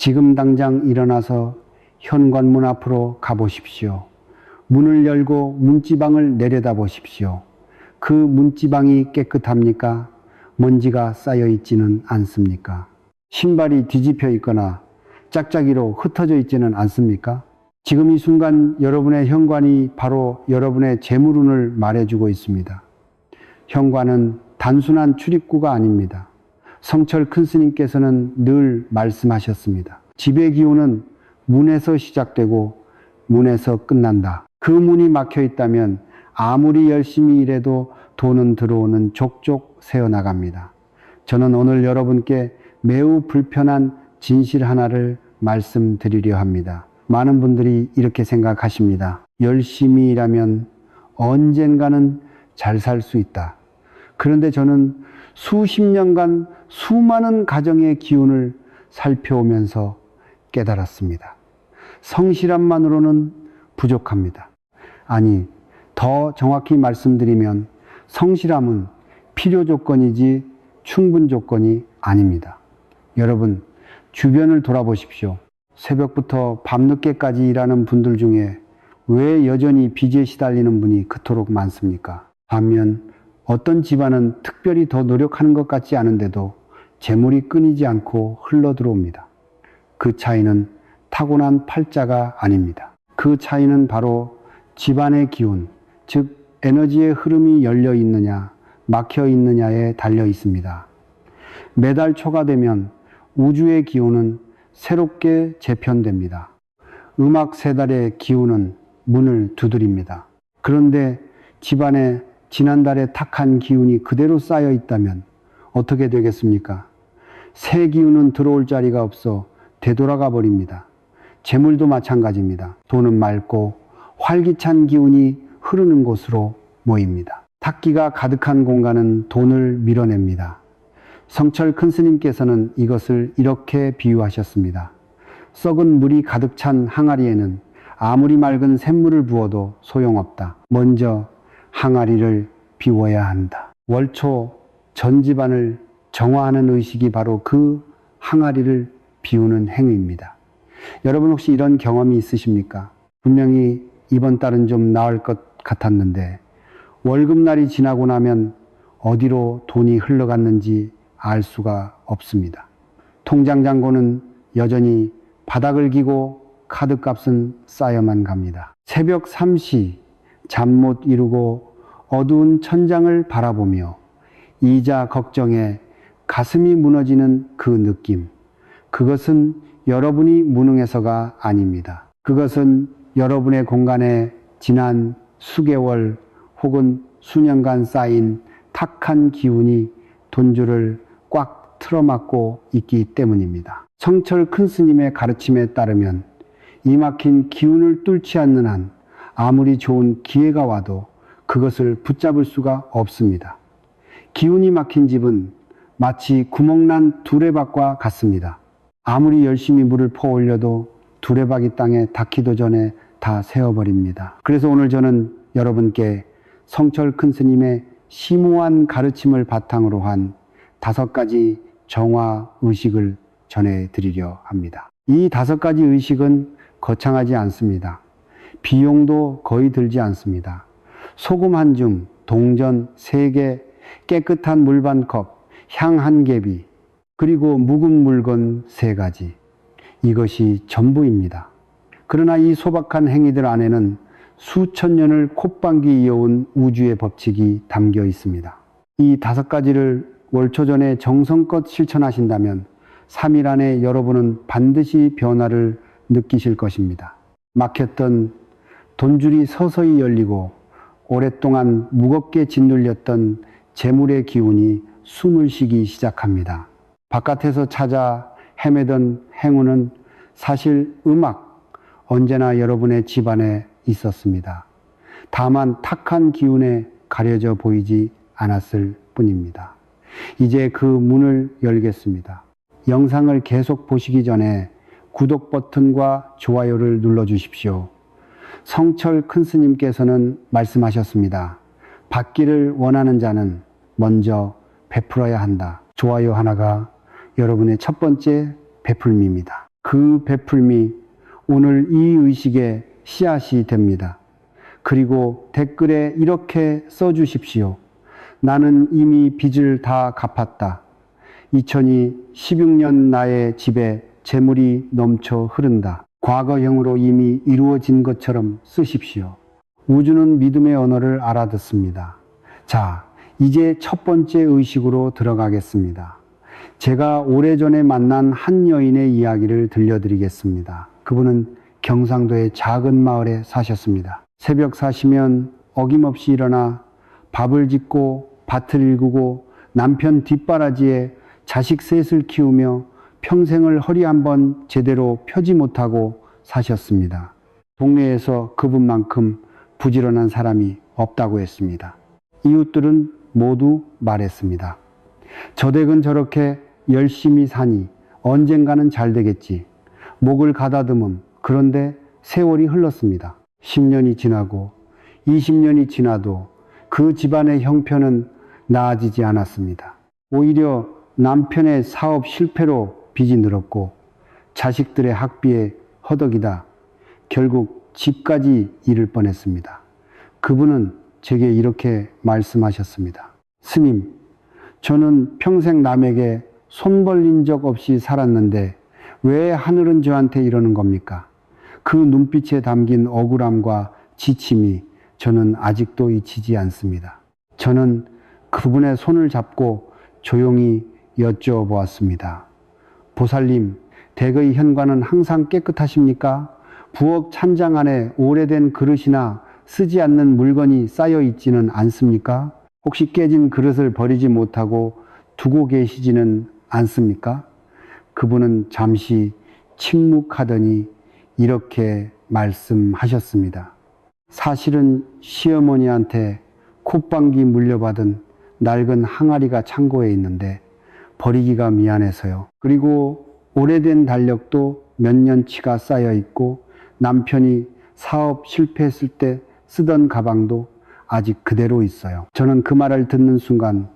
지금 당장 일어나서 현관문 앞으로 가보십시오. 문을 열고 문지방을 내려다 보십시오. 그 문지방이 깨끗합니까? 먼지가 쌓여 있지는 않습니까? 신발이 뒤집혀 있거나 짝짝이로 흩어져 있지는 않습니까? 지금 이 순간 여러분의 현관이 바로 여러분의 재물운을 말해주고 있습니다. 현관은 단순한 출입구가 아닙니다. 성철 큰 스님께서는 늘 말씀하셨습니다. 집의 기운은 문에서 시작되고 문에서 끝난다. 그 문이 막혀 있다면 아무리 열심히 일해도 돈은 들어오는 족족 새어나갑니다. 저는 오늘 여러분께 매우 불편한 진실 하나를 말씀드리려 합니다. 많은 분들이 이렇게 생각하십니다. 열심히 일하면 언젠가는 잘 살 수 있다. 그런데 저는 수십 년간 수많은 가정의 기운을 살펴오면서 깨달았습니다. 성실함만으로는 부족합니다. 아니, 더 정확히 말씀드리면 성실함은 필요 조건이지 충분 조건이 아닙니다. 여러분, 주변을 돌아보십시오. 새벽부터 밤늦게까지 일하는 분들 중에 왜 여전히 빚에 시달리는 분이 그토록 많습니까? 반면 어떤 집안은 특별히 더 노력하는 것 같지 않은데도 재물이 끊이지 않고 흘러들어옵니다. 그 차이는 타고난 팔자가 아닙니다. 그 차이는 바로 집안의 기운, 즉 에너지의 흐름이 열려 있느냐 막혀 있느냐에 달려 있습니다. 매달 초가 되면 우주의 기운은 새롭게 재편됩니다. 음악 세 달의 기운은 문을 두드립니다. 그런데 집안에 지난달에 탁한 기운이 그대로 쌓여 있다면 어떻게 되겠습니까? 새 기운은 들어올 자리가 없어 되돌아가 버립니다. 재물도 마찬가지입니다. 돈은 맑고 활기찬 기운이 흐르는 곳으로 모입니다. 탁기가 가득한 공간은 돈을 밀어냅니다. 성철 큰 스님께서는 이것을 이렇게 비유하셨습니다. 썩은 물이 가득 찬 항아리에는 아무리 맑은 샘물을 부어도 소용없다. 먼저 항아리를 비워야 한다. 월초 전 집안을 정화하는 의식이 바로 그 항아리를 비우는 행위입니다. 여러분 혹시 이런 경험이 있으십니까? 분명히 이번 달은 좀 나을 것 같았는데 월급날이 지나고 나면 어디로 돈이 흘러갔는지 알 수가 없습니다. 통장 잔고는 여전히 바닥을 기고 카드값은 쌓여만 갑니다. 새벽 3시 잠 못 이루고 어두운 천장을 바라보며 이자 걱정에 가슴이 무너지는 그 느낌, 그것은 여러분이 무능해서가 아닙니다. 그것은 여러분의 공간에 지난 수개월 혹은 수년간 쌓인 탁한 기운이 돈줄을 꽉 틀어막고 있기 때문입니다. 성철 큰 스님의 가르침에 따르면 이 막힌 기운을 뚫지 않는 한 아무리 좋은 기회가 와도 그것을 붙잡을 수가 없습니다. 기운이 막힌 집은 마치 구멍난 두레박과 같습니다. 아무리 열심히 물을 퍼올려도 두레박이 땅에 닿기도 전에 다 새어버립니다. 그래서 오늘 저는 여러분께 성철 큰 스님의 심오한 가르침을 바탕으로 한 5가지 정화 의식을 전해드리려 합니다. 이 5가지 의식은 거창하지 않습니다. 비용도 거의 들지 않습니다. 소금 한 줌, 동전 3개, 깨끗한 물 반 컵, 향 1개비, 그리고 묵은 물건 3가지. 이것이 전부입니다. 그러나 이 소박한 행위들 안에는 수천 년을 콧방귀 이어온 우주의 법칙이 담겨 있습니다. 이 5가지를 월초전에 정성껏 실천하신다면 3일 안에 여러분은 반드시 변화를 느끼실 것입니다. 막혔던 돈줄이 서서히 열리고 오랫동안 무겁게 짓눌렸던 재물의 기운이 숨을 쉬기 시작합니다. 바깥에서 찾아 헤매던 행운은 사실 언제나 여러분의 집안에 있었습니다. 다만 탁한 기운에 가려져 보이지 않았을 뿐입니다. 이제 그 문을 열겠습니다. 영상을 계속 보시기 전에 구독 버튼과 좋아요를 눌러주십시오. 성철 큰 스님께서는 말씀하셨습니다. 받기를 원하는 자는 먼저 베풀어야 한다. 좋아요 하나가 여러분의 첫 번째 베풀미입니다. 그 베풀미 오늘 이 의식의 씨앗이 됩니다. 그리고 댓글에 이렇게 써주십시오. 나는 이미 빚을 다 갚았다. 2016년 나의 집에 재물이 넘쳐 흐른다. 과거형으로 이미 이루어진 것처럼 쓰십시오. 우주는 믿음의 언어를 알아듣습니다. 자, 이제 첫 번째 의식으로 들어가겠습니다. 제가 오래전에 만난 한 여인의 이야기를 들려드리겠습니다. 그분은 경상도의 작은 마을에 사셨습니다. 새벽 4시면 어김없이 일어나 밥을 짓고 밭을 일구고 남편 뒷바라지에 자식 셋을 키우며 평생을 허리 한번 제대로 펴지 못하고 사셨습니다. 동네에서 그분만큼 부지런한 사람이 없다고 했습니다. 이웃들은 모두 말했습니다. 저 댁은 저렇게 열심히 사니 언젠가는 잘 되겠지. 목을 가다듬음. 그런데 세월이 흘렀습니다. 10년이 지나고 20년이 지나도 그 집안의 형편은 나아지지 않았습니다. 오히려 남편의 사업 실패로 빚이 늘었고 자식들의 학비에 허덕이다 결국 집까지 잃을 뻔했습니다. 그분은 제게 이렇게 말씀하셨습니다. 스님, 저는 평생 남에게 손 벌린 적 없이 살았는데 왜 하늘은 저한테 이러는 겁니까? 그 눈빛에 담긴 억울함과 지침이 저는 아직도 잊히지 않습니다. 저는 그분의 손을 잡고 조용히 여쭤보았습니다. 보살님, 댁의 현관은 항상 깨끗하십니까? 부엌 찬장 안에 오래된 그릇이나 쓰지 않는 물건이 쌓여 있지는 않습니까? 혹시 깨진 그릇을 버리지 못하고 두고 계시지는 않습니까? 그분은 잠시 침묵하더니 이렇게 말씀하셨습니다. 사실은 시어머니한테 콧방귀 물려받은 낡은 항아리가 창고에 있는데 버리기가 미안해서요. 그리고 오래된 달력도 몇 년치가 쌓여 있고 남편이 사업 실패했을 때 쓰던 가방도 아직 그대로 있어요. 저는 그 말을 듣는 순간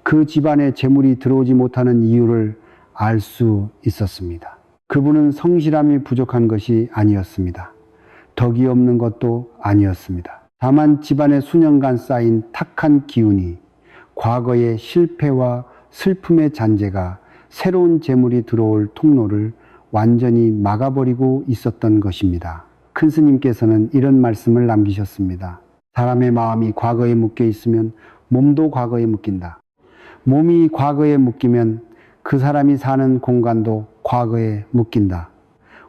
그 집안에 재물이 들어오지 못하는 이유를 알 수 있었습니다. 그분은 성실함이 부족한 것이 아니었습니다. 덕이 없는 것도 아니었습니다. 다만 집안에 수년간 쌓인 탁한 기운이 과거의 실패와 슬픔의 잔재가 새로운 재물이 들어올 통로를 완전히 막아버리고 있었던 것입니다. 큰 스님께서는 이런 말씀을 남기셨습니다. 사람의 마음이 과거에 묶여 있으면 몸도 과거에 묶인다. 몸이 과거에 묶이면 그 사람이 사는 공간도 과거에 묶인다.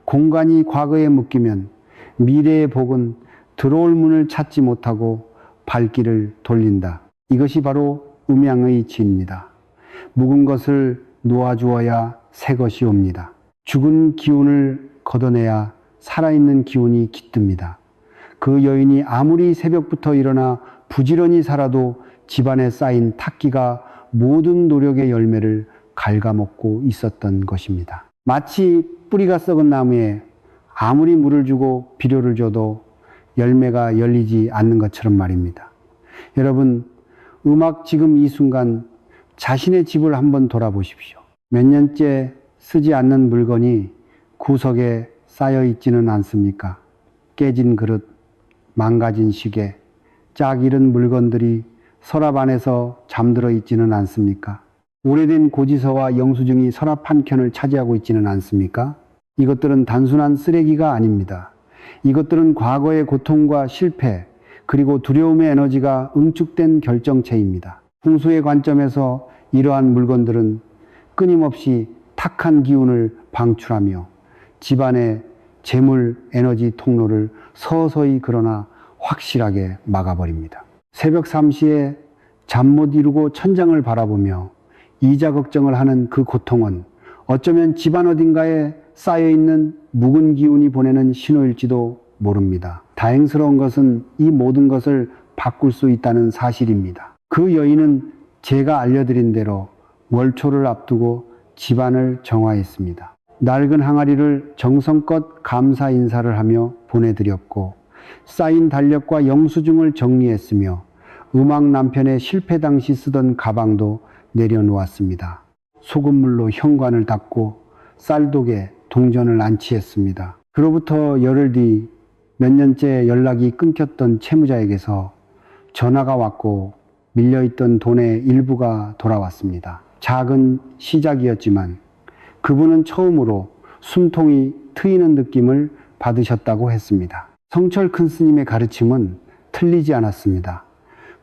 공간이 과거에 묶이면 미래의 복은 들어올 문을 찾지 못하고 발길을 돌린다. 이것이 바로 음양의 지입니다. 묵은 것을 놓아주어야 새 것이 옵니다. 죽은 기운을 걷어내야 살아있는 기운이 깃듭니다. 그 여인이 아무리 새벽부터 일어나 부지런히 살아도 집안에 쌓인 탁기가 모든 노력의 열매를 갉아먹고 있었던 것입니다. 마치 뿌리가 썩은 나무에 아무리 물을 주고 비료를 줘도 열매가 열리지 않는 것처럼 말입니다. 여러분, 음악 지금 이 순간 자신의 집을 한번 돌아보십시오. 몇 년째 쓰지 않는 물건이 구석에 쌓여 있지는 않습니까? 깨진 그릇, 망가진 시계, 짝 잃은 물건들이 서랍 안에서 잠들어 있지는 않습니까? 오래된 고지서와 영수증이 서랍 한 켠을 차지하고 있지는 않습니까? 이것들은 단순한 쓰레기가 아닙니다. 이것들은 과거의 고통과 실패, 그리고 두려움의 에너지가 응축된 결정체입니다. 풍수의 관점에서 이러한 물건들은 끊임없이 탁한 기운을 방출하며 집안의 재물 에너지 통로를 서서히 그러나 확실하게 막아버립니다. 새벽 3시에 잠 못 이루고 천장을 바라보며 이자 걱정을 하는 그 고통은 어쩌면 집안 어딘가에 쌓여있는 묵은 기운이 보내는 신호일지도 모릅니다. 다행스러운 것은 이 모든 것을 바꿀 수 있다는 사실입니다. 그 여인은 제가 알려드린 대로 월초를 앞두고 집안을 정화했습니다. 낡은 항아리를 정성껏 감사 인사를 하며 보내드렸고 쌓인 달력과 영수증을 정리했으며 음악 남편의 실패 당시 쓰던 가방도 내려놓았습니다. 소금물로 현관을 닦고 쌀독에 동전을 안치했습니다. 그로부터 열흘 뒤 몇 년째 연락이 끊겼던 채무자에게서 전화가 왔고 밀려있던 돈의 일부가 돌아왔습니다. 작은 시작이었지만 그분은 처음으로 숨통이 트이는 느낌을 받으셨다고 했습니다. 성철 큰 스님의 가르침은 틀리지 않았습니다.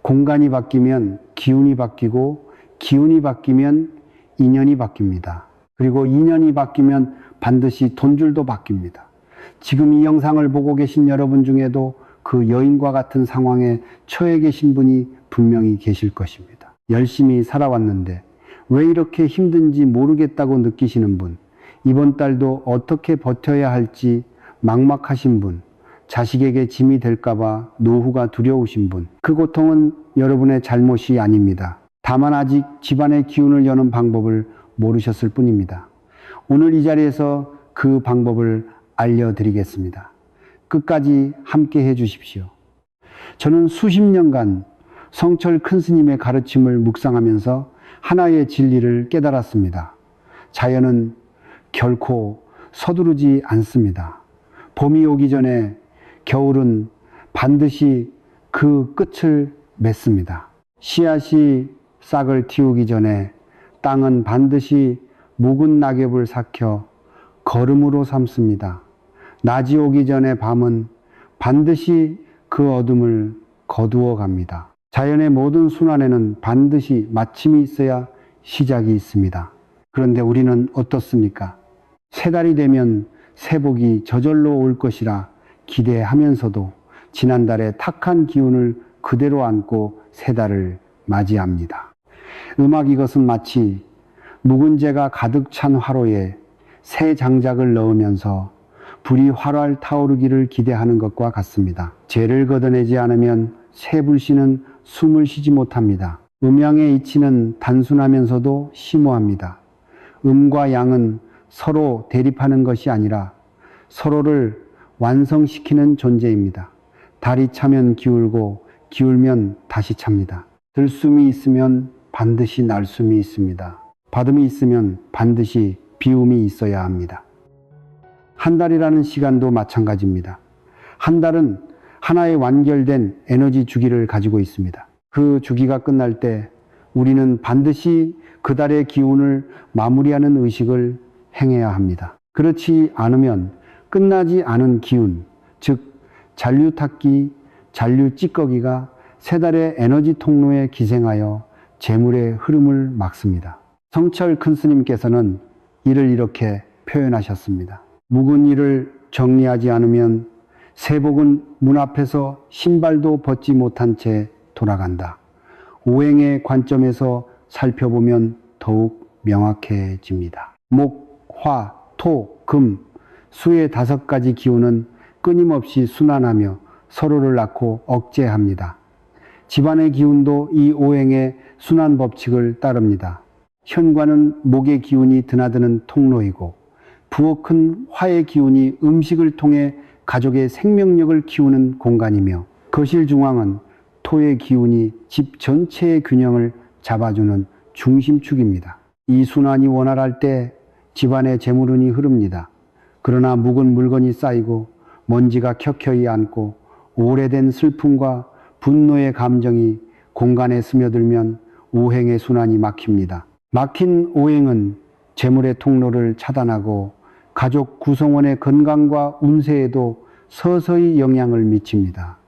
공간이 바뀌면 기운이 바뀌고 기운이 바뀌면 인연이 바뀝니다. 그리고 인연이 바뀌면 반드시 돈줄도 바뀝니다. 지금 이 영상을 보고 계신 여러분 중에도 그 여인과 같은 상황에 처해 계신 분이 분명히 계실 것입니다. 열심히 살아왔는데 왜 이렇게 힘든지 모르겠다고 느끼시는 분, 이번 달도 어떻게 버텨야 할지 막막하신 분, 자식에게 짐이 될까봐 노후가 두려우신 분, 그 고통은 여러분의 잘못이 아닙니다. 다만 아직 집안의 기운을 여는 방법을 모르셨을 뿐입니다. 오늘 이 자리에서 그 방법을 알려드리겠습니다. 끝까지 함께 해주십시오. 저는 수십 년간 성철 큰 스님의 가르침을 묵상하면서 하나의 진리를 깨달았습니다. 자연은 결코 서두르지 않습니다. 봄이 오기 전에 겨울은 반드시 그 끝을 맺습니다. 씨앗이 싹을 틔우기 전에 땅은 반드시 묵은 낙엽을 삭혀 거름으로 삼습니다. 낮이 오기 전에 밤은 반드시 그 어둠을 거두어 갑니다. 자연의 모든 순환에는 반드시 마침이 있어야 시작이 있습니다. 그런데 우리는 어떻습니까? 새 달이 되면 새복이 저절로 올 것이라 기대하면서도 지난달의 탁한 기운을 그대로 안고 새 달을 맞이합니다. 음악 이것은 마치 묵은재가 가득 찬 화로에 새 장작을 넣으면서 불이 활활 타오르기를 기대하는 것과 같습니다. 죄를 걷어내지 않으면 새 불씨는 숨을 쉬지 못합니다. 음양의 이치는 단순하면서도 심오합니다. 음과 양은 서로 대립하는 것이 아니라 서로를 완성시키는 존재입니다. 달이 차면 기울고 기울면 다시 찹니다. 들숨이 있으면 반드시 날숨이 있습니다. 받음이 있으면 반드시 비움이 있어야 합니다. 한 달이라는 시간도 마찬가지입니다. 한 달은 하나의 완결된 에너지 주기를 가지고 있습니다. 그 주기가 끝날 때 우리는 반드시 그 달의 기운을 마무리하는 의식을 행해야 합니다. 그렇지 않으면 끝나지 않은 기운, 즉 잔류탁기, 잔류찌꺼기가 세 달의 에너지 통로에 기생하여 재물의 흐름을 막습니다. 성철 큰 스님께서는 이를 이렇게 표현하셨습니다. 묵은 일을 정리하지 않으면 세복은 문 앞에서 신발도 벗지 못한 채 돌아간다. 오행의 관점에서 살펴보면 더욱 명확해집니다. 목, 화, 토, 금, 수의 5가지 기운은 끊임없이 순환하며 서로를 낳고 억제합니다. 집안의 기운도 이 오행의 순환 법칙을 따릅니다. 현관은 목의 기운이 드나드는 통로이고 부엌은 화의 기운이 음식을 통해 가족의 생명력을 키우는 공간이며 거실 중앙은 토의 기운이 집 전체의 균형을 잡아주는 중심축입니다. 이 순환이 원활할 때 집안에 재물운이 흐릅니다. 그러나 묵은 물건이 쌓이고 먼지가 켜켜이 앉고 오래된 슬픔과 분노의 감정이 공간에 스며들면 오행의 순환이 막힙니다. 막힌 오행은 재물의 통로를 차단하고 가족 구성원의 건강과 운세에도 서서히 영향을 미칩니다.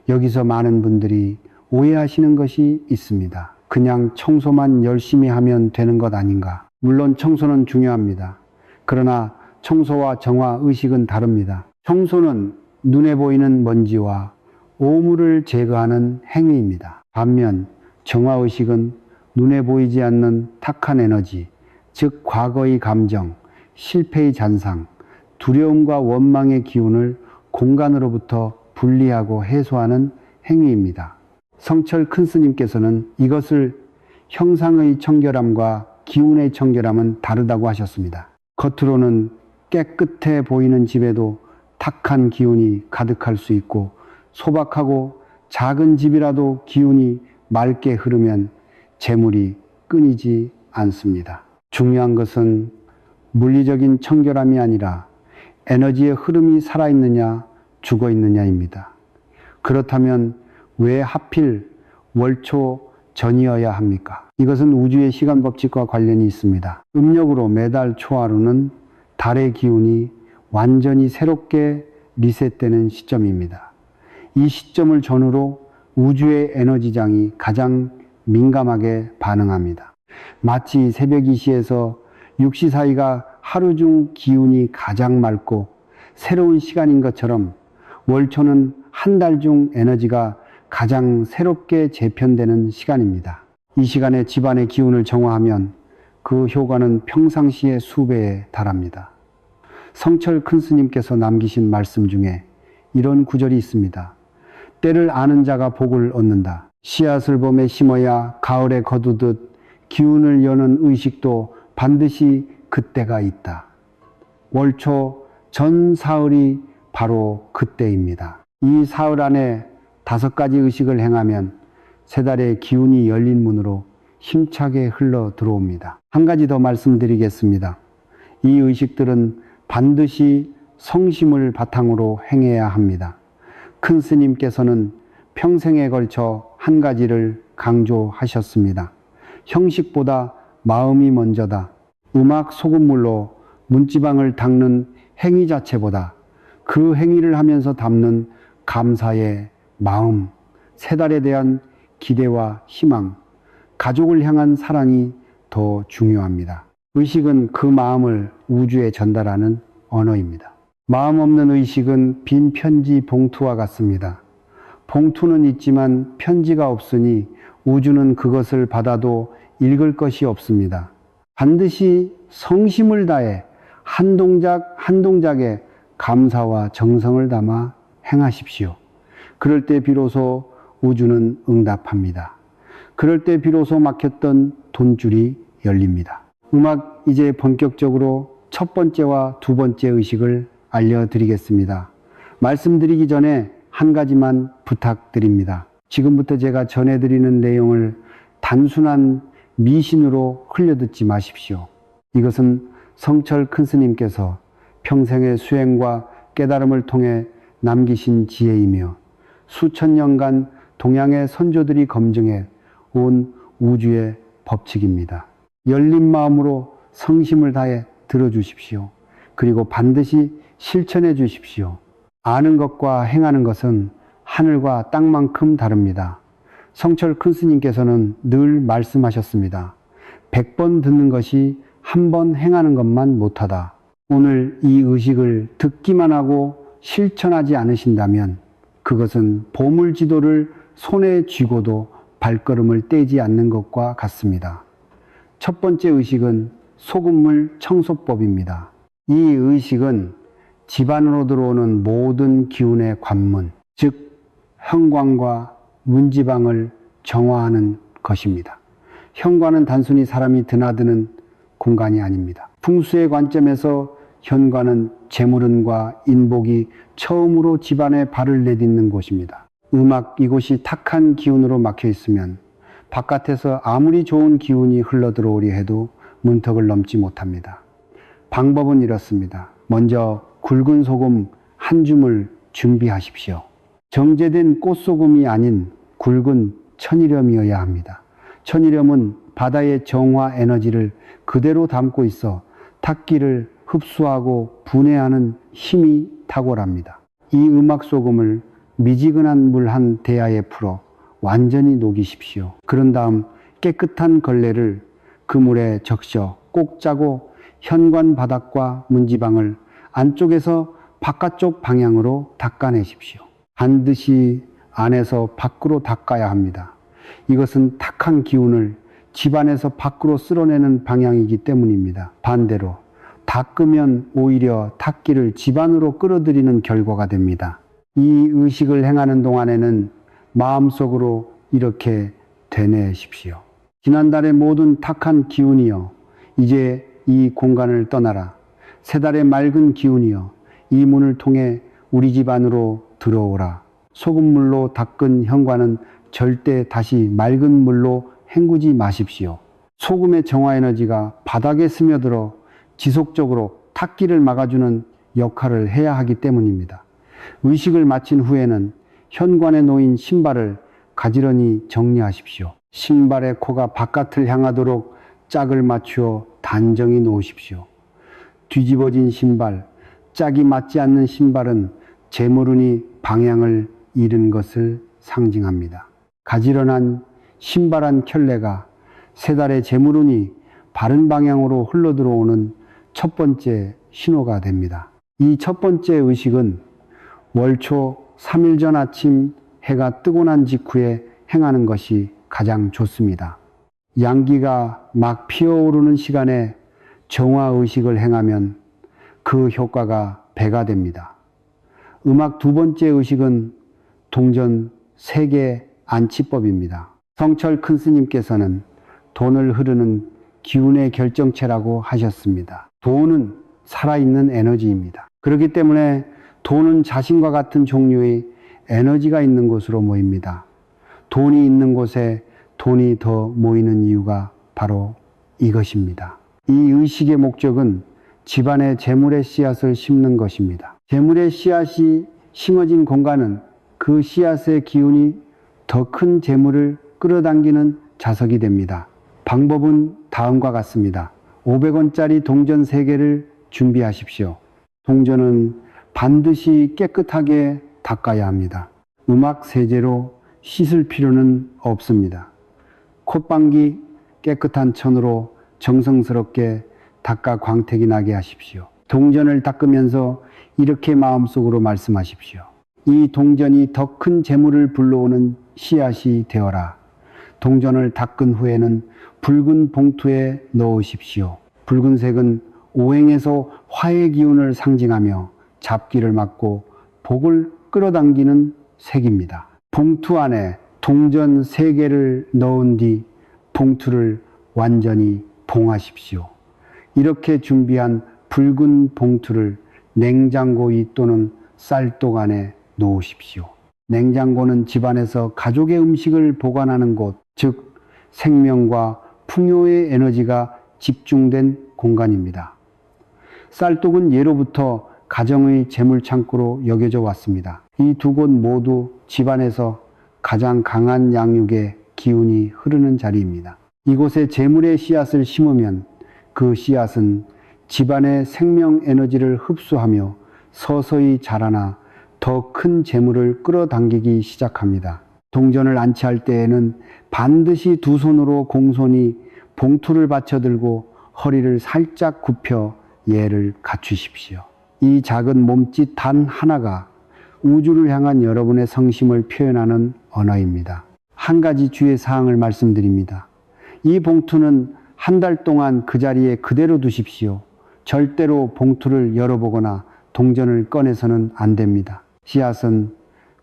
여기서 많은 분들이 오해하시는 것이 있습니다. 그냥 청소만 열심히 하면 되는 것 아닌가? 물론 청소는 중요합니다. 그러나 청소와 정화 의식은 다릅니다. 청소는 눈에 보이는 먼지와 오물을 제거하는 행위입니다. 반면 정화 의식은 눈에 보이지 않는 탁한 에너지, 즉 과거의 감정, 실패의 잔상, 두려움과 원망의 기운을 공간으로부터 분리하고 해소하는 행위입니다. 성철 큰 스님께서는 이것을 형상의 청결함과 기운의 청결함은 다르다고 하셨습니다. 겉으로는 깨끗해 보이는 집에도 탁한 기운이 가득할 수 있고 소박하고 작은 집이라도 기운이 맑게 흐르면 재물이 끊이지 않습니다. 중요한 것은 물리적인 청결함이 아니라 에너지의 흐름이 살아있느냐 죽어 있느냐입니다. 그렇다면 왜 하필 월초 전이어야 합니까? 이것은 우주의 시간 법칙과 관련이 있습니다. 음력으로 매달 초하루는 달의 기운이 완전히 새롭게 리셋되는 시점입니다. 이 시점을 전후로 우주의 에너지장이 가장 민감하게 반응합니다. 마치 새벽 2시에서 6시 사이가 하루 중 기운이 가장 맑고 새로운 시간인 것처럼 월초는 한 달 중 에너지가 가장 새롭게 재편되는 시간입니다. 이 시간에 집안의 기운을 정화하면 그 효과는 평상시의 수배에 달합니다. 성철 큰 스님께서 남기신 말씀 중에 이런 구절이 있습니다. 때를 아는 자가 복을 얻는다. 씨앗을 봄에 심어야 가을에 거두듯 기운을 여는 의식도 반드시 그때가 있다. 월초 전 사흘이 바로 그때입니다. 이 사흘 안에 5가지 의식을 행하면 세 달의 기운이 열린 문으로 힘차게 흘러 들어옵니다. 한 가지 더 말씀드리겠습니다. 이 의식들은 반드시 성심을 바탕으로 행해야 합니다. 큰 스님께서는 평생에 걸쳐 한 가지를 강조하셨습니다. 형식보다 마음이 먼저다. 음악 소금물로 문지방을 닦는 행위 자체보다 그 행위를 하면서 담는 감사의 마음, 세 달에 대한 기대와 희망, 가족을 향한 사랑이 더 중요합니다. 의식은 그 마음을 우주에 전달하는 언어입니다. 마음 없는 의식은 빈 편지 봉투와 같습니다. 봉투는 있지만 편지가 없으니 우주는 그것을 받아도 읽을 것이 없습니다. 반드시 성심을 다해 한 동작 한 동작에 감사와 정성을 담아 행하십시오. 그럴 때 비로소 우주는 응답합니다. 그럴 때 비로소 막혔던 돈줄이 열립니다. 음악 이제 본격적으로 첫 번째와 두 번째 의식을 알려드리겠습니다. 말씀드리기 전에 한 가지만 부탁드립니다. 지금부터 제가 전해드리는 내용을 단순한 미신으로 흘려듣지 마십시오. 이것은 성철 큰 스님께서 평생의 수행과 깨달음을 통해 남기신 지혜이며 수천 년간 동양의 선조들이 검증해 온 우주의 법칙입니다. 열린 마음으로 성심을 다해 들어주십시오. 그리고 반드시 실천해 주십시오. 아는 것과 행하는 것은 하늘과 땅만큼 다릅니다. 성철 큰 스님께서는 늘 말씀하셨습니다. 100번 듣는 것이 한 번 행하는 것만 못하다. 오늘 이 의식을 듣기만 하고 실천하지 않으신다면 그것은 보물지도를 손에 쥐고도 발걸음을 떼지 않는 것과 같습니다. 첫 번째 의식은 소금물 청소법입니다. 이 의식은 집안으로 들어오는 모든 기운의 관문, 즉 현관과 문지방을 정화하는 것입니다. 현관은 단순히 사람이 드나드는 공간이 아닙니다. 풍수의 관점에서 현관은 재물운과 인복이 처음으로 집안에 발을 내딛는 곳입니다. 이곳이 탁한 기운으로 막혀 있으면 바깥에서 아무리 좋은 기운이 흘러 들어오려 해도 문턱을 넘지 못합니다. 방법은 이렇습니다. 먼저 굵은 소금 한 줌을 준비하십시오. 정제된 꽃소금이 아닌 굵은 천일염이어야 합니다. 천일염은 바다의 정화 에너지를 그대로 담고 있어 탁기를 흡수하고 분해하는 힘이 탁월합니다. 이 음악소금을 미지근한 물 한 대야에 풀어 완전히 녹이십시오. 그런 다음 깨끗한 걸레를 그 물에 적셔 꼭 짜고 현관 바닥과 문지방을 안쪽에서 바깥쪽 방향으로 닦아내십시오. 반드시 안에서 밖으로 닦아야 합니다. 이것은 탁한 기운을 집안에서 밖으로 쓸어내는 방향이기 때문입니다. 반대로 닦으면 오히려 탁기를 집안으로 끌어들이는 결과가 됩니다. 이 의식을 행하는 동안에는 마음속으로 이렇게 되뇌십시오. 지난달의 모든 탁한 기운이여 이제 이 공간을 떠나라. 세 달의 맑은 기운이여 이 문을 통해 우리 집 안으로 들어오라. 소금물로 닦은 현관은 절대 다시 맑은 물로 헹구지 마십시오. 소금의 정화 에너지가 바닥에 스며들어 지속적으로 탁기를 막아주는 역할을 해야 하기 때문입니다. 의식을 마친 후에는 현관에 놓인 신발을 가지런히 정리하십시오. 신발의 코가 바깥을 향하도록 짝을 맞추어 단정히 놓으십시오. 뒤집어진 신발, 짝이 맞지 않는 신발은 재물운이 방향을 잃은 것을 상징합니다. 가지런한 신발 한 켤레가 세 달의 재물운이 바른 방향으로 흘러들어오는 첫 번째 신호가 됩니다. 이 첫 번째 의식은 월초 3일 전 아침 해가 뜨고 난 직후에 행하는 것이 가장 좋습니다. 양기가 막 피어오르는 시간에 정화의식을 행하면 그 효과가 배가 됩니다. 음악 두 번째 의식은 동전 세계 안치법입니다. 성철 큰 스님께서는 돈을 흐르는 기운의 결정체라고 하셨습니다. 돈은 살아있는 에너지입니다. 그렇기 때문에 돈은 자신과 같은 종류의 에너지가 있는 곳으로 모입니다. 돈이 있는 곳에 돈이 더 모이는 이유가 바로 이것입니다. 이 의식의 목적은 집안에 재물의 씨앗을 심는 것입니다. 재물의 씨앗이 심어진 공간은 그 씨앗의 기운이 더 큰 재물을 끌어당기는 자석이 됩니다. 방법은 다음과 같습니다. 500원짜리 동전 3개를 준비하십시오. 동전은 반드시 깨끗하게 닦아야 합니다. 음악 세제로 씻을 필요는 없습니다. 콧방귀 깨끗한 천으로 정성스럽게 닦아 광택이 나게 하십시오. 동전을 닦으면서 이렇게 마음속으로 말씀하십시오. 이 동전이 더 큰 재물을 불러오는 씨앗이 되어라. 동전을 닦은 후에는 붉은 봉투에 넣으십시오. 붉은색은 오행에서 화의 기운을 상징하며 잡기를 막고 복을 끌어당기는 색입니다. 봉투 안에 동전 3개를 넣은 뒤 봉투를 완전히 봉하십시오. 이렇게 준비한 붉은 봉투를 냉장고위 또는 쌀독 안에 놓으십시오. 냉장고는 집안에서 가족의 음식을 보관하는 곳, 즉 생명과 풍요의 에너지가 집중된 공간입니다. 쌀독은 예로부터 가정의 재물창고로 여겨져 왔습니다. 이 두 곳 모두 집안에서 가장 강한 양육의 기운이 흐르는 자리입니다. 이곳에 재물의 씨앗을 심으면 그 씨앗은 집안의 생명 에너지를 흡수하며 서서히 자라나 더 큰 재물을 끌어당기기 시작합니다. 동전을 안치할 때에는 반드시 두 손으로 공손히 봉투를 받쳐들고 허리를 살짝 굽혀 예를 갖추십시오. 이 작은 몸짓 단 하나가 우주를 향한 여러분의 성심을 표현하는 언어입니다. 한 가지 주의 사항을 말씀드립니다. 이 봉투는 한 달 동안 그 자리에 그대로 두십시오. 절대로 봉투를 열어보거나 동전을 꺼내서는 안 됩니다. 씨앗은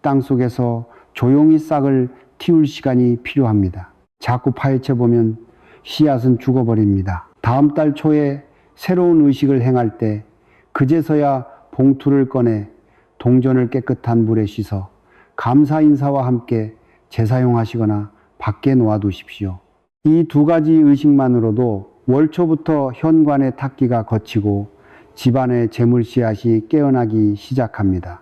땅속에서 조용히 싹을 틔울 시간이 필요합니다. 자꾸 파헤쳐보면 씨앗은 죽어버립니다. 다음 달 초에 새로운 의식을 행할 때 그제서야 봉투를 꺼내 동전을 깨끗한 물에 씻어 감사 인사와 함께 재사용하시거나 밖에 놓아두십시오. 이 두 가지 의식만으로도 월초부터 현관의 탁기가 걷히고 집안의 재물 씨앗이 깨어나기 시작합니다.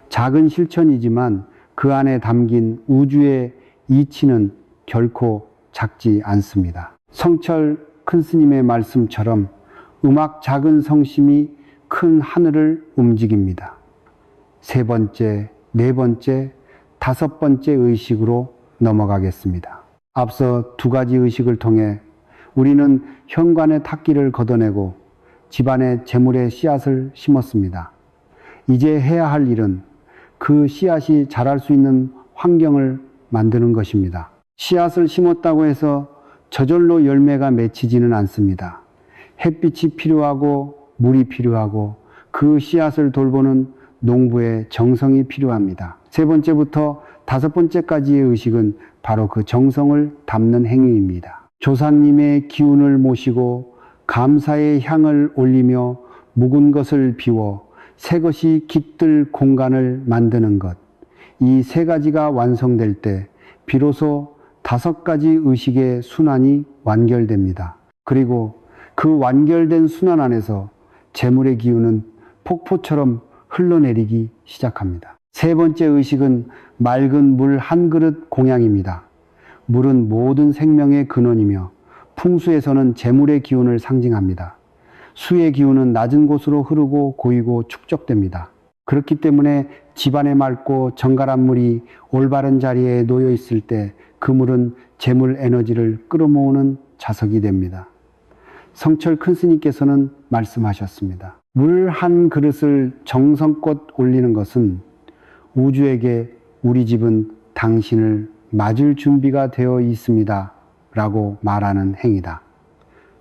작은 실천이지만 그 안에 담긴 우주의 이치는 결코 작지 않습니다. 성철 큰 스님의 말씀처럼 음악 작은 성심이 큰 하늘을 움직입니다. 3번째, 4번째, 5번째 의식으로 넘어가겠습니다. 앞서 2가지 의식을 통해 우리는 현관의 탁기를 걷어내고 집안의 재물의 씨앗을 심었습니다. 이제 해야 할 일은 그 씨앗이 자랄 수 있는 환경을 만드는 것입니다. 씨앗을 심었다고 해서 저절로 열매가 맺히지는 않습니다. 햇빛이 필요하고 물이 필요하고 그 씨앗을 돌보는 농부의 정성이 필요합니다. 3번째부터 5번째까지의 의식은 바로 그 정성을 담는 행위입니다. 조상님의 기운을 모시고 감사의 향을 올리며 묵은 것을 비워 새 것이 깃들 공간을 만드는 것. 이 3가지가 완성될 때 비로소 5가지 의식의 순환이 완결됩니다. 그리고 그 완결된 순환 안에서 재물의 기운은 폭포처럼 흘러내리기 시작합니다. 세 번째 의식은 맑은 물 한 그릇 공양입니다. 물은 모든 생명의 근원이며 풍수에서는 재물의 기운을 상징합니다. 수의 기운은 낮은 곳으로 흐르고 고이고 축적됩니다. 그렇기 때문에 집안에 맑고 정갈한 물이 올바른 자리에 놓여 있을 때 그 물은 재물 에너지를 끌어모으는 자석이 됩니다. 성철 큰 스님께서는 말씀하셨습니다. 물 한 그릇을 정성껏 올리는 것은 우주에게 우리 집은 당신을 맞을 준비가 되어 있습니다 라고 말하는 행위다.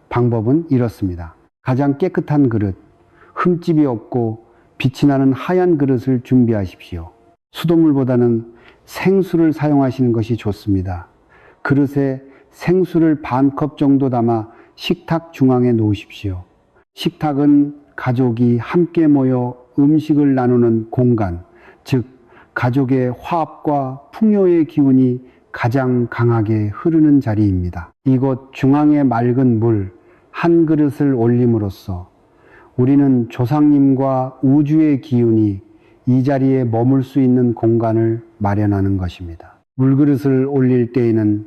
방법은 이렇습니다. 가장 깨끗한 그릇, 흠집이 없고 빛이 나는 하얀 그릇을 준비하십시오. 수돗물보다는 생수를 사용하시는 것이 좋습니다. 그릇에 생수를 반 컵 정도 담아 식탁 중앙에 놓으십시오. 식탁은 가족이 함께 모여 음식을 나누는 공간, 즉 가족의 화합과 풍요의 기운이 가장 강하게 흐르는 자리입니다. 이곳 중앙에 맑은 물 한 그릇을 올림으로써 우리는 조상님과 우주의 기운이 이 자리에 머물 수 있는 공간을 마련하는 것입니다. 물그릇을 올릴 때에는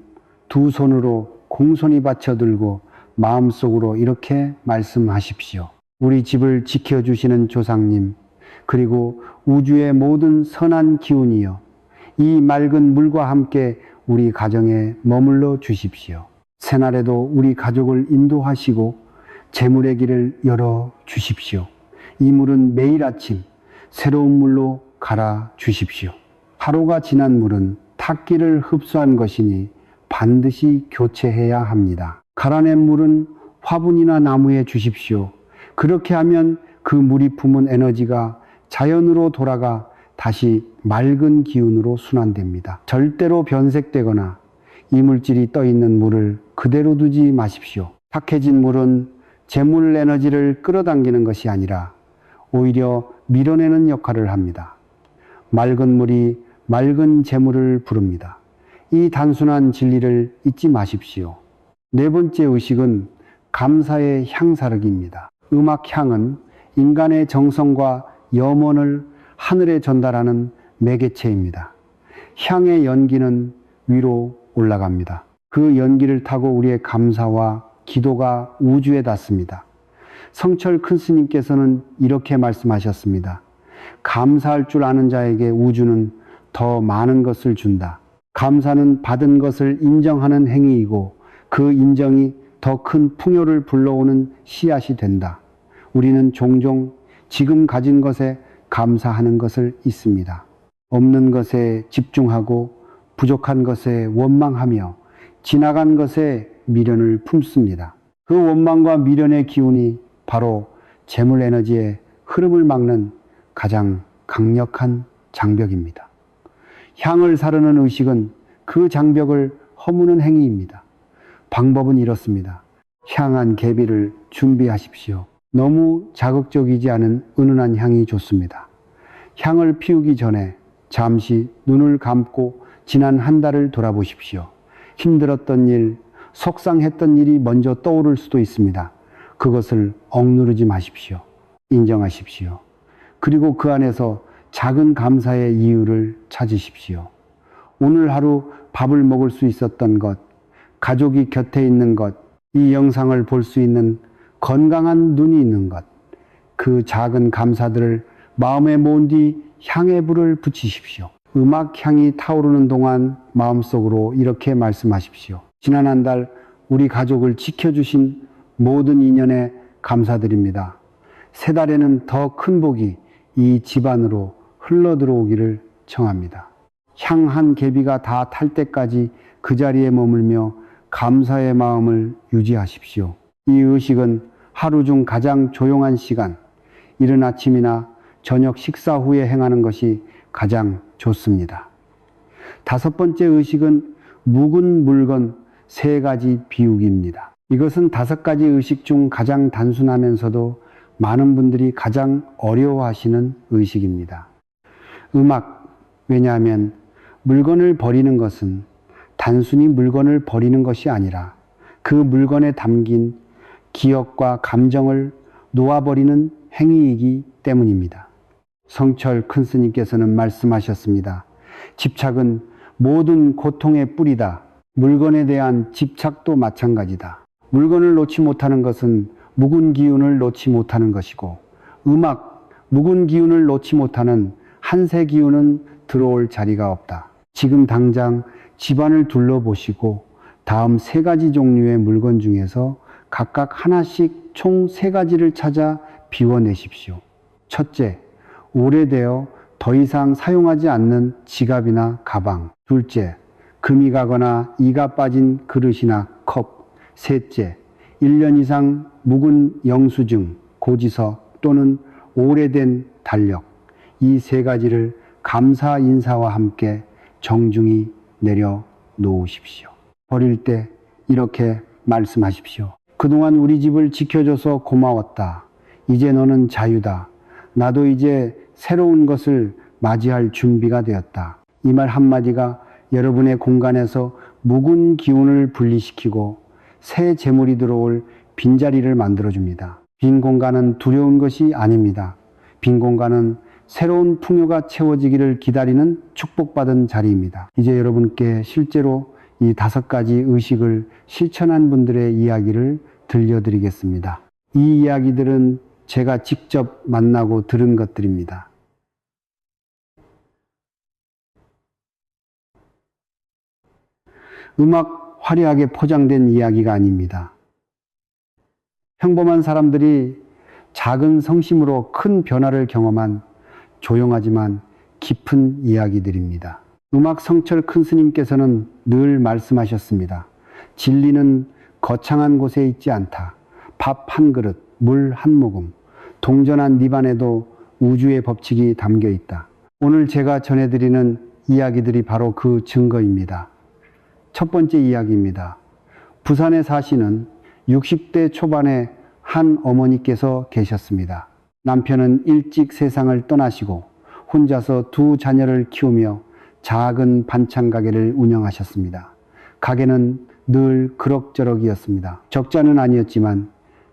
두 손으로 공손히 받쳐들고 마음속으로 이렇게 말씀하십시오. 우리 집을 지켜주시는 조상님, 그리고 우주의 모든 선한 기운이여, 이 맑은 물과 함께 우리 가정에 머물러 주십시오. 새날에도 우리 가족을 인도하시고 재물의 길을 열어 주십시오. 이 물은 매일 아침 새로운 물로 갈아 주십시오. 하루가 지난 물은 탁기를 흡수한 것이니 반드시 교체해야 합니다. 갈아낸 물은 화분이나 나무에 주십시오. 그렇게 하면 그 물이 품은 에너지가 자연으로 돌아가 다시 맑은 기운으로 순환됩니다. 절대로 변색되거나 이물질이 떠 있는 물을 그대로 두지 마십시오. 탁해진 물은 재물 에너지를 끌어당기는 것이 아니라 오히려 밀어내는 역할을 합니다. 맑은 물이 맑은 재물을 부릅니다. 이 단순한 진리를 잊지 마십시오. 네 번째 의식은 감사의 향사르기입니다. 음악향은 인간의 정성과 염원을 하늘에 전달하는 매개체입니다. 향의 연기는 위로 올라갑니다. 그 연기를 타고 우리의 감사와 기도가 우주에 닿습니다. 성철 큰 스님께서는 이렇게 말씀하셨습니다. 감사할 줄 아는 자에게 우주는 더 많은 것을 준다. 감사는 받은 것을 인정하는 행위이고 그 인정이 더 큰 풍요를 불러오는 씨앗이 된다. 우리는 종종 지금 가진 것에 감사하는 것을 잊습니다. 없는 것에 집중하고 부족한 것에 원망하며 지나간 것에 미련을 품습니다. 그 원망과 미련의 기운이 바로 재물 에너지의 흐름을 막는 가장 강력한 장벽입니다. 향을 사르는 의식은 그 장벽을 허무는 행위입니다. 방법은 이렇습니다. 향한 계비를 준비하십시오. 너무 자극적이지 않은 은은한 향이 좋습니다. 향을 피우기 전에 잠시 눈을 감고 지난 한 달을 돌아보십시오. 힘들었던 일, 속상했던 일이 먼저 떠오를 수도 있습니다. 그것을 억누르지 마십시오. 인정하십시오. 그리고 그 안에서 작은 감사의 이유를 찾으십시오. 오늘 하루 밥을 먹을 수 있었던 것, 가족이 곁에 있는 것, 이 영상을 볼 수 있는 건강한 눈이 있는 것, 그 작은 감사들을 마음에 모은 뒤 향의 불을 붙이십시오. 음악 향이 타오르는 동안 마음속으로 이렇게 말씀하십시오. 지난 한 달 우리 가족을 지켜주신 모든 인연에 감사드립니다. 새 달에는 더 큰 복이 이 집안으로 흘러들어오기를 청합니다. 향 한 개비가 다 탈 때까지 그 자리에 머물며 감사의 마음을 유지하십시오. 이 의식은 하루 중 가장 조용한 시간, 이른 아침이나 저녁 식사 후에 행하는 것이 가장 좋습니다. 다섯 번째 의식은 묵은 물건 세 가지 비우기입니다. 이것은 다섯 가지 의식 중 가장 단순하면서도 많은 분들이 가장 어려워하시는 의식입니다. 왜냐하면 물건을 버리는 것은 단순히 물건을 버리는 것이 아니라 그 물건에 담긴 기억과 감정을 놓아버리는 행위이기 때문입니다. 성철 큰 스님께서는 말씀하셨습니다. 집착은 모든 고통의 뿌리다. 물건에 대한 집착도 마찬가지다. 물건을 놓지 못하는 것은 묵은 기운을 놓지 못하는 것이고, 묵은 기운을 놓지 못하는 한세 기운은 들어올 자리가 없다. 지금 당장 집안을 둘러보시고 다음 3가지 종류의 물건 중에서 각각 하나씩 총 3가지를 찾아 비워내십시오. 첫째, 오래되어 더 이상 사용하지 않는 지갑이나 가방. 둘째, 금이 가거나 이가 빠진 그릇이나 컵. 셋째, 1년 이상 묵은 영수증, 고지서 또는 오래된 달력. 이 3가지를 감사 인사와 함께 정중히 내려놓으십시오. 버릴 때 이렇게 말씀하십시오. 그동안 우리 집을 지켜줘서 고마웠다. 이제 너는 자유다. 나도 이제 새로운 것을 맞이할 준비가 되었다. 이 말 한마디가 여러분의 공간에서 묵은 기운을 분리시키고 새 재물이 들어올 빈자리를 만들어줍니다. 빈 공간은 두려운 것이 아닙니다. 빈 공간은 새로운 풍요가 채워지기를 기다리는 축복받은 자리입니다. 이제 여러분께 실제로 이 5가지 의식을 실천한 분들의 이야기를 들려드리겠습니다. 이 이야기들은 제가 직접 만나고 들은 것들입니다. 음악 화려하게 포장된 이야기가 아닙니다. 평범한 사람들이 작은 성심으로 큰 변화를 경험한 조용하지만 깊은 이야기들입니다. 음악 성철 큰 스님께서는 늘 말씀하셨습니다. 진리는 거창한 곳에 있지 않다. 밥 한 그릇, 물 한 모금, 동전한 니반에도 우주의 법칙이 담겨 있다. 오늘 제가 전해드리는 이야기들이 바로 그 증거입니다. 첫 번째 이야기입니다. 부산에 사시는 60대 초반의 한 어머니께서 계셨습니다. 남편은 일찍 세상을 떠나시고 혼자서 2 자녀를 키우며 작은 반찬 가게를 운영하셨습니다. 가게는 늘 그럭저럭이었습니다. 적자는 아니었지만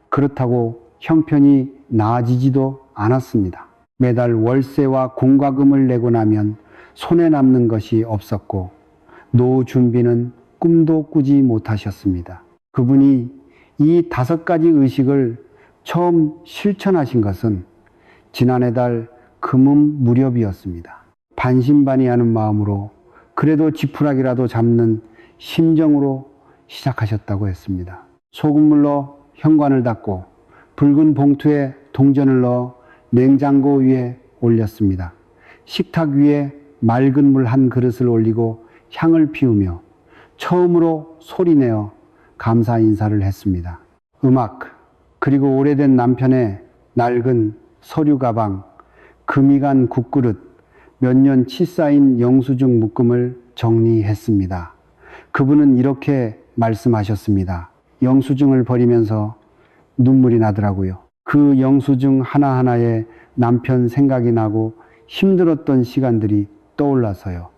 그렇다고 형편이 나아지지도 않았습니다. 매달 월세와 공과금을 내고 나면 손에 남는 것이 없었고 노후 준비는 꿈도 꾸지 못하셨습니다. 그분이 이 5가지 의식을 처음 실천하신 것은 지난해 달 금음 무렵이었습니다. 반신반의하는 마음으로 그래도 지푸라기라도 잡는 심정으로 시작하셨다고 했습니다. 소금물로 현관을 닫고 붉은 봉투에 동전을 넣어 냉장고 위에 올렸습니다. 식탁 위에 맑은 물 한 그릇을 올리고 향을 피우며 처음으로 소리내어 감사 인사를 했습니다. 음악, 그리고 오래된 남편의 낡은 서류 가방, 금이 간 국그릇, 몇 년 치 쌓인 영수증 묶음을 정리했습니다. 그분은 이렇게 말씀하셨습니다. 영수증을 버리면서 눈물이 나더라고요. 그 영수증 하나하나에 남편 생각이 나고 힘들었던 시간들이 떠올라서요.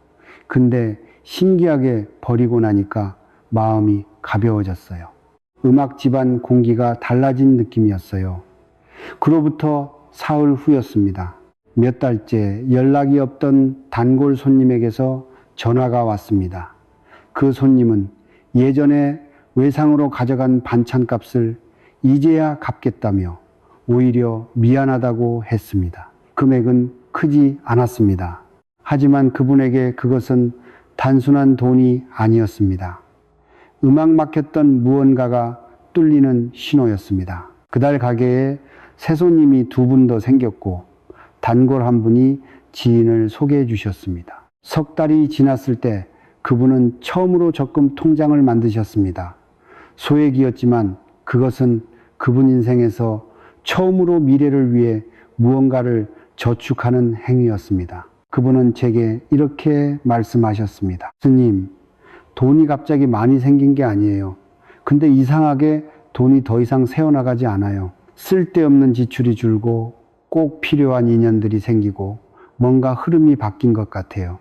근데 신기하게 버리고 나니까 마음이 가벼워졌어요. 음악 집안 공기가 달라진 느낌이었어요. 그로부터 사흘 후였습니다. 몇 달째 연락이 없던 단골 손님에게서 전화가 왔습니다. 그 손님은 예전에 외상으로 가져간 반찬값을 이제야 갚겠다며 오히려 미안하다고 했습니다. 금액은 크지 않았습니다. 하지만 그분에게 그것은 단순한 돈이 아니었습니다. 음악 막혔던 무언가가 뚫리는 신호였습니다. 그달 가게에 새 손님이 2분 더 생겼고 단골 한 분이 지인을 소개해 주셨습니다. 석 달이 지났을 때 그분은 처음으로 적금 통장을 만드셨습니다. 소액이었지만 그것은 그분 인생에서 처음으로 미래를 위해 무언가를 저축하는 행위였습니다. 그분은 제게 이렇게 말씀하셨습니다. 스님, 돈이 갑자기 많이 생긴 게 아니에요. 근데 이상하게 돈이 더 이상 새어나가지 않아요. 쓸데없는 지출이 줄고 꼭 필요한 인연들이 생기고 뭔가 흐름이 바뀐 것 같아요.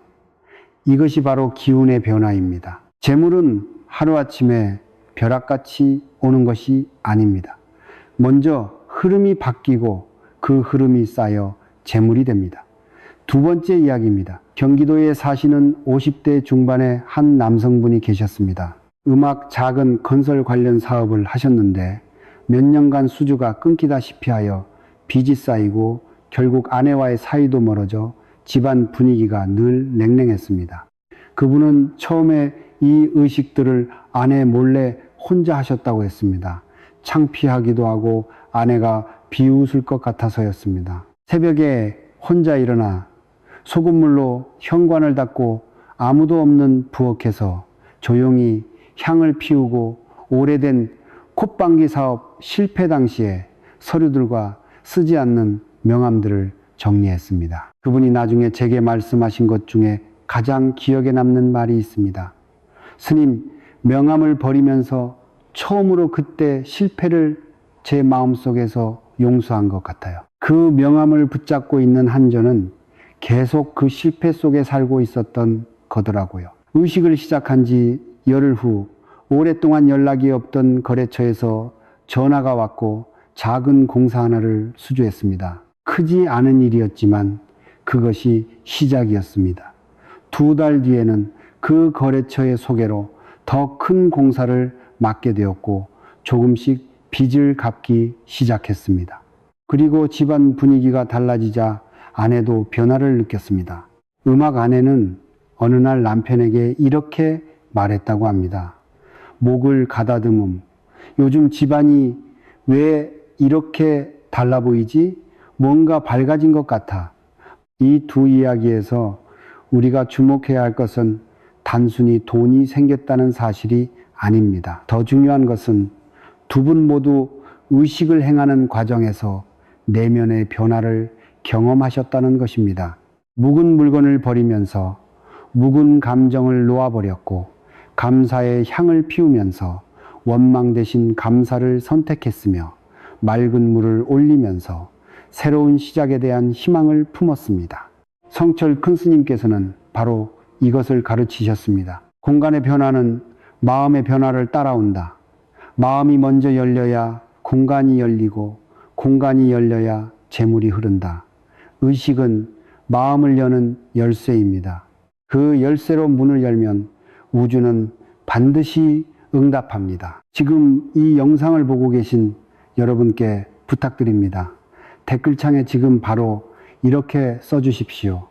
이것이 바로 기운의 변화입니다. 재물은 하루아침에 벼락같이 오는 것이 아닙니다. 먼저 흐름이 바뀌고 그 흐름이 쌓여 재물이 됩니다. 두 번째 이야기입니다. 경기도에 사시는 50대 중반의 한 남성분이 계셨습니다. 음악 작은 건설 관련 사업을 하셨는데 몇 년간 수주가 끊기다시피 하여 빚이 쌓이고 결국 아내와의 사이도 멀어져 집안 분위기가 늘 냉랭했습니다. 그분은 처음에 이 의식들을 아내 몰래 혼자 하셨다고 했습니다. 창피하기도 하고 아내가 비웃을 것 같아서였습니다. 새벽에 혼자 일어나 소금물로 현관을 닦고 아무도 없는 부엌에서 조용히 향을 피우고 오래된 콧방귀 사업 실패 당시에 서류들과 쓰지 않는 명함들을 정리했습니다. 그분이 나중에 제게 말씀하신 것 중에 가장 기억에 남는 말이 있습니다. 스님, 명함을 버리면서 처음으로 그때 실패를 제 마음속에서 용서한 것 같아요. 그 명함을 붙잡고 있는 한 저는 계속 그 실패 속에 살고 있었던 거더라고요. 의식을 시작한 지 열흘 후 오랫동안 연락이 없던 거래처에서 전화가 왔고 작은 공사 하나를 수주했습니다. 크지 않은 일이었지만 그것이 시작이었습니다. 2달 뒤에는 그 거래처의 소개로 더 큰 공사를 맡게 되었고 조금씩 빚을 갚기 시작했습니다. 그리고 집안 분위기가 달라지자 아내도 변화를 느꼈습니다. 음악 아내는 어느 날 남편에게 이렇게 말했다고 합니다. 목을 가다듬음. 요즘 집안이 왜 이렇게 달라 보이지? 뭔가 밝아진 것 같아. 이 두 이야기에서 우리가 주목해야 할 것은 단순히 돈이 생겼다는 사실이 아닙니다. 더 중요한 것은 두 분 모두 의식을 행하는 과정에서 내면의 변화를 경험하셨다는 것입니다. 묵은 물건을 버리면서 묵은 감정을 놓아버렸고 감사의 향을 피우면서 원망 대신 감사를 선택했으며 맑은 물을 올리면서 새로운 시작에 대한 희망을 품었습니다. 성철 큰 스님께서는 바로 이것을 가르치셨습니다. 공간의 변화는 마음의 변화를 따라온다. 마음이 먼저 열려야 공간이 열리고 공간이 열려야 재물이 흐른다. 의식은 마음을 여는 열쇠입니다. 그 열쇠로 문을 열면 우주는 반드시 응답합니다. 지금 이 영상을 보고 계신 여러분께 부탁드립니다. 댓글창에 지금 바로 이렇게 써주십시오.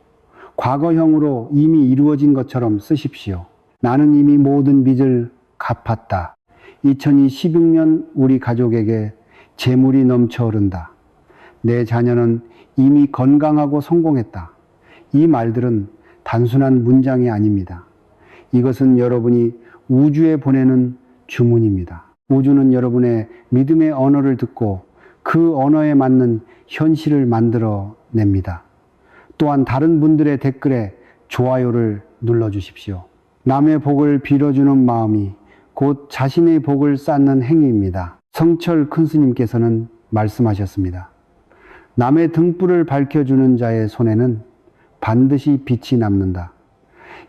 과거형으로 이미 이루어진 것처럼 쓰십시오. 나는 이미 모든 빚을 갚았다. 2016년 우리 가족에게 재물이 넘쳐 흐른다. 내 자녀는 이미 건강하고 성공했다. 이 말들은 단순한 문장이 아닙니다. 이것은 여러분이 우주에 보내는 주문입니다. 우주는 여러분의 믿음의 언어를 듣고 그 언어에 맞는 현실을 만들어 냅니다. 또한 다른 분들의 댓글에 좋아요를 눌러주십시오. 남의 복을 빌어주는 마음이 곧 자신의 복을 쌓는 행위입니다. 성철 큰 스님께서는 말씀하셨습니다. 남의 등불을 밝혀주는 자의 손에는 반드시 빛이 남는다.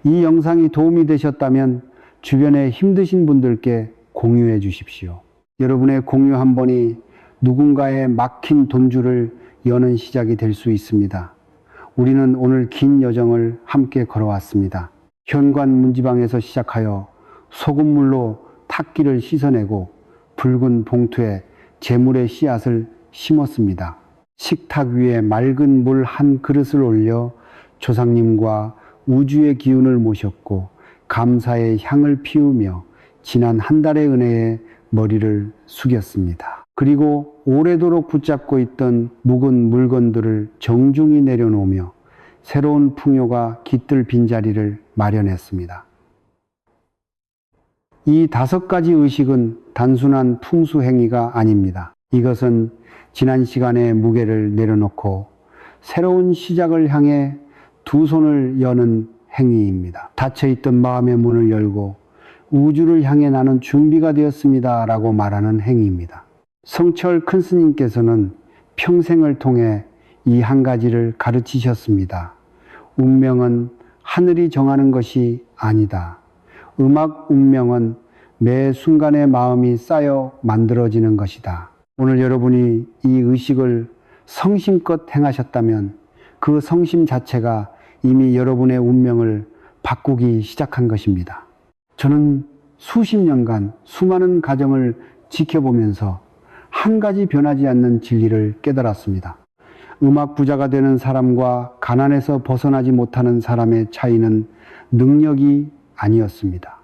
이 영상이 도움이 되셨다면 주변에 힘드신 분들께 공유해 주십시오. 여러분의 공유 한 번이 누군가의 막힌 돈줄을 여는 시작이 될 수 있습니다. 우리는 오늘 긴 여정을 함께 걸어왔습니다. 현관 문지방에서 시작하여 소금물로 탁기를 씻어내고 붉은 봉투에 재물의 씨앗을 심었습니다. 식탁 위에 맑은 물 한 그릇을 올려 조상님과 우주의 기운을 모셨고 감사의 향을 피우며 지난 한 달의 은혜에 머리를 숙였습니다. 그리고 오래도록 붙잡고 있던 묵은 물건들을 정중히 내려놓으며 새로운 풍요가 깃들 빈자리를 마련했습니다. 이 5가지 의식은 단순한 풍수 행위가 아닙니다. 이것은 지난 시간의 무게를 내려놓고 새로운 시작을 향해 두 손을 여는 행위입니다. 닫혀있던 마음의 문을 열고 우주를 향해 나는 준비가 되었습니다 라고 말하는 행위입니다. 성철 큰 스님께서는 평생을 통해 이 한 가지를 가르치셨습니다. 운명은 하늘이 정하는 것이 아니다. 음악 운명은 매 순간의 마음이 쌓여 만들어지는 것이다. 오늘 여러분이 이 의식을 성심껏 행하셨다면 그 성심 자체가 이미 여러분의 운명을 바꾸기 시작한 것입니다. 저는 수십 년간 수많은 가정을 지켜보면서 한 가지 변하지 않는 진리를 깨달았습니다. 음악 부자가 되는 사람과 가난에서 벗어나지 못하는 사람의 차이는 능력이 아니었습니다.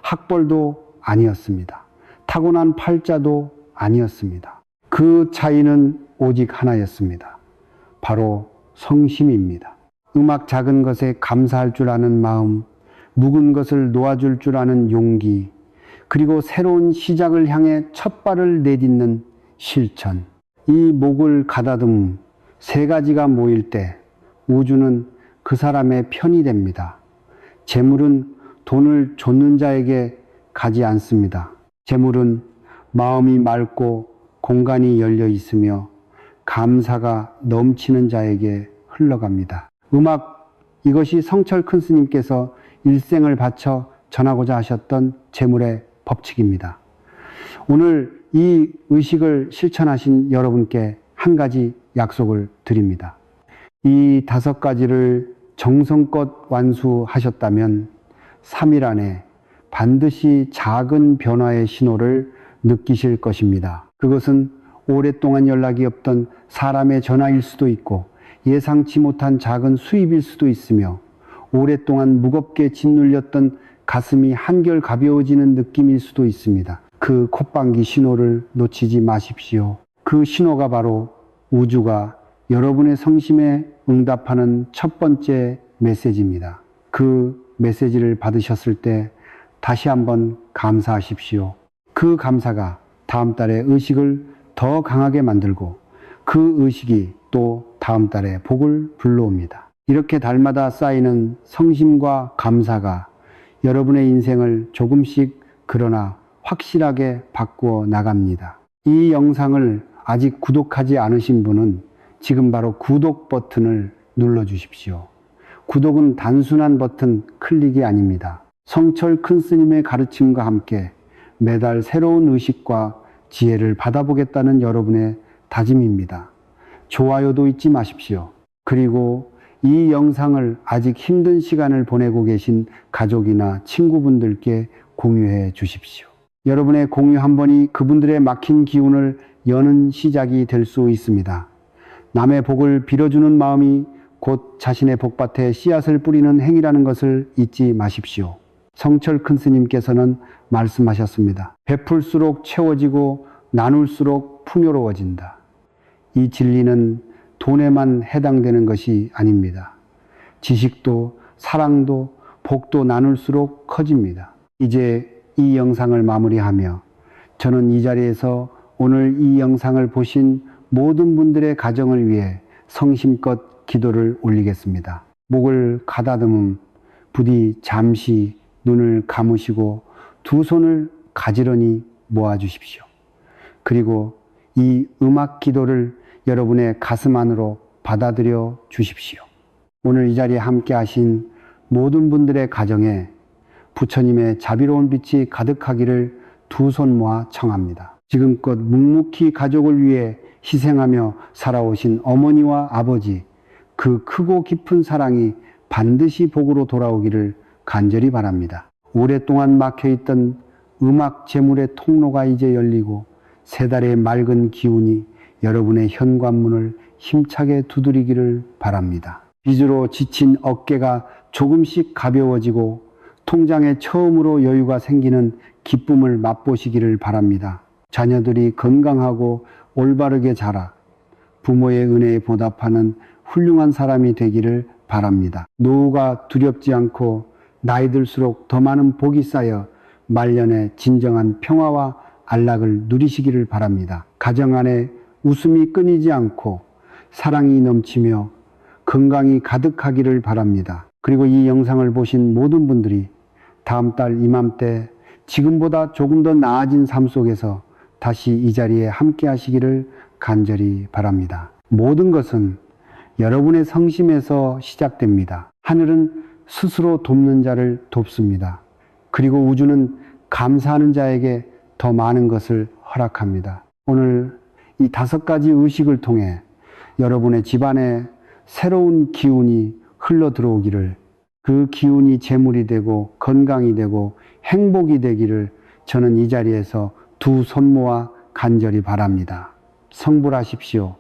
학벌도 아니었습니다. 타고난 팔자도 아니었습니다. 그 차이는 오직 하나였습니다. 바로 성심입니다. 음악 작은 것에 감사할 줄 아는 마음, 묵은 것을 놓아줄 줄 아는 용기, 그리고 새로운 시작을 향해 첫 발을 내딛는 실천. 이 목을 가다듬 세 가지가 모일 때 우주는 그 사람의 편이 됩니다. 재물은 돈을 줬는 자에게 가지 않습니다. 재물은 마음이 맑고 공간이 열려 있으며 감사가 넘치는 자에게 흘러갑니다. 음악, 이것이 성철 큰 스님께서 일생을 바쳐 전하고자 하셨던 재물의 법칙입니다. 오늘 이 의식을 실천하신 여러분께 한 가지 약속을 드립니다. 이 5가지를 정성껏 완수하셨다면 3일 안에 반드시 작은 변화의 신호를 느끼실 것입니다. 그것은 오랫동안 연락이 없던 사람의 전화일 수도 있고 예상치 못한 작은 수입일 수도 있으며 오랫동안 무겁게 짓눌렸던 가슴이 한결 가벼워지는 느낌일 수도 있습니다. 그 콧방귀 신호를 놓치지 마십시오. 그 신호가 바로 우주가 여러분의 성심에 응답하는 첫 번째 메시지입니다. 그 메시지를 받으셨을 때 다시 한번 감사하십시오. 그 감사가 다음 달에 의식을 더 강하게 만들고 그 의식이 또 다음 달에 복을 불러옵니다. 이렇게 달마다 쌓이는 성심과 감사가 여러분의 인생을 조금씩 그러나 확실하게 바꾸어 나갑니다. 이 영상을 아직 구독하지 않으신 분은 지금 바로 구독 버튼을 눌러 주십시오. 구독은 단순한 버튼 클릭이 아닙니다. 성철 큰 스님의 가르침과 함께 매달 새로운 의식과 지혜를 받아보겠다는 여러분의 다짐입니다. 좋아요도 잊지 마십시오. 그리고 이 영상을 아직 힘든 시간을 보내고 계신 가족이나 친구분들께 공유해 주십시오. 여러분의 공유 한 번이 그분들의 막힌 기운을 여는 시작이 될 수 있습니다. 남의 복을 빌어주는 마음이 곧 자신의 복밭에 씨앗을 뿌리는 행위라는 것을 잊지 마십시오. 성철 큰 스님께서는 말씀하셨습니다. 베풀수록 채워지고 나눌수록 풍요로워진다. 이 진리는 돈에만 해당되는 것이 아닙니다. 지식도 사랑도 복도 나눌수록 커집니다. 이제 이 영상을 마무리하며 저는 이 자리에서 오늘 이 영상을 보신 모든 분들의 가정을 위해 성심껏 기도를 올리겠습니다. 목을 가다듬음 부디 잠시 눈을 감으시고 두 손을 가지런히 모아주십시오. 그리고 이 음악 기도를 여러분의 가슴 안으로 받아들여 주십시오. 오늘 이 자리에 함께 하신 모든 분들의 가정에 부처님의 자비로운 빛이 가득하기를 두 손 모아 청합니다. 지금껏 묵묵히 가족을 위해 희생하며 살아오신 어머니와 아버지, 그 크고 깊은 사랑이 반드시 복으로 돌아오기를 간절히 바랍니다. 오랫동안 막혀있던 음악 재물의 통로가 이제 열리고 세 달의 맑은 기운이 여러분의 현관문을 힘차게 두드리기를 바랍니다. 빚으로 지친 어깨가 조금씩 가벼워지고 통장에 처음으로 여유가 생기는 기쁨을 맛보시기를 바랍니다. 자녀들이 건강하고 올바르게 자라 부모의 은혜에 보답하는 훌륭한 사람이 되기를 바랍니다. 노후가 두렵지 않고 나이 들수록 더 많은 복이 쌓여 말년에 진정한 평화와 안락을 누리시기를 바랍니다. 가정 안에 웃음이 끊이지 않고 사랑이 넘치며 건강이 가득하기를 바랍니다. 그리고 이 영상을 보신 모든 분들이 다음 달 이맘때 지금보다 조금 더 나아진 삶 속에서 다시 이 자리에 함께 하시기를 간절히 바랍니다. 모든 것은 여러분의 성심에서 시작됩니다. 하늘은 스스로 돕는 자를 돕습니다. 그리고 우주는 감사하는 자에게 더 많은 것을 허락합니다. 오늘 이 5가지 의식을 통해 여러분의 집안에 새로운 기운이 흘러 들어오기를, 그 기운이 재물이 되고 건강이 되고 행복이 되기를 저는 이 자리에서 두 손 모아 간절히 바랍니다. 성불하십시오.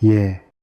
예.